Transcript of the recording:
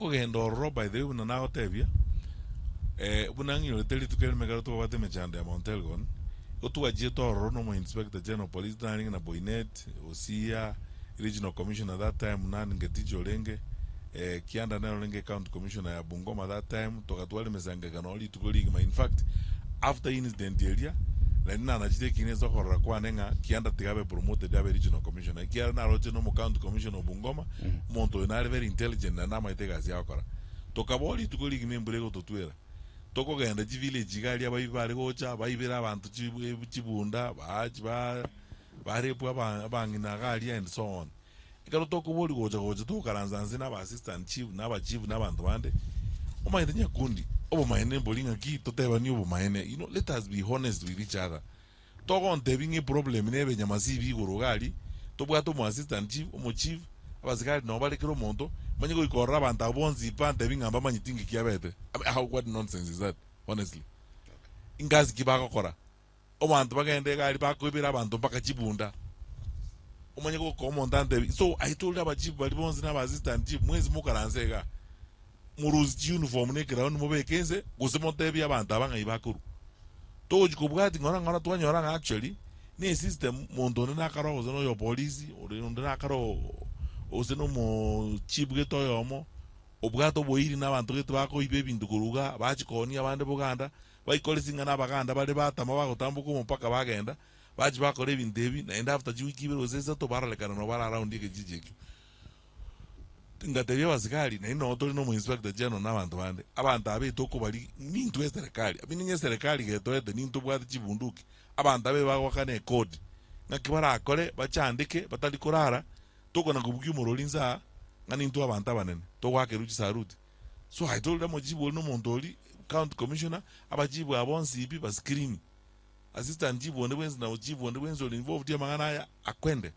Okay, ndoro by the way na nao tebia. Bunangi yo teli tukele megalo to wate mechande ya Montelgon. Otu ajieto oro no mo inspector general police dining na Boynet, Osia, regional commissioner that time nani ngetijo lenge. Kianda na lenge county commissioner ya Bungoma that time tokatwali mesanga kanoli tukoli ma in fact after incident area na anajide kinezo korra kwa nenga kianda tigabe promoted ya regional commissioner kianda na roche no mo county commissioner Bungoma monto na very intelligent na maitega sia kora tokaboli tukoli kimembrego totwera toko genda ji village gali abayibale gocha bayibera abantu chibunda barepo abangina gali and so on ikalo toko boli gocha tokaranzanze na ba assistant chief na ba chief na bantu bande omaite nyakundi obo maene bolinga ki toteba ni obo maene let us be honest with each other toko on having a problem nebe nyamasibi gorogali tobwa to mo assistant chief omo chief abazikali no bale kiro monto manyigo ikorra abantu abonzi pante bingamba manyitingi kiabete what nonsense is that honestly ingazi kibako kora obantu bagende gali bakwibira abantu mpaka chibunda omanyigo komondante so I told abachief bali bonzi na assistant chief mwezi mukaranzega muruzi uniform ne ground mubekenze gusemontebi abantu abangayibakuru toji kubwati ngona twanyora actually ni system mondone nakaro ozono yo police ndo nakaro ozeno mo chibwe toyomo obwato boiri n'abantu geto bako ibe bintu kuruga bachikoni abande buganda bayikolesinga n'abaganda bale batama bagotambuka umupaka bagenda baji bakore ibintu ebi na end after wiki birozeza to baralekana no bara around ike jijeki ngatebye bazikali na ino otori no mu inspector general n'abantu bande abantu abetoko bali nintu eserikali abininye serikali geto ete nintu bwati chibunduki abantu abe bagwakane code ngakibara akore bachandike batali kurara toko na kubuki umurolinza ngani ntu abantu abanene to wake ruchi saruti so I told them ojibu no montoli county commissioner abajibu abonsi ipi ba screen assistant jibu onde wenzi na ojibu onde wenzi involved ya mangana ya akwende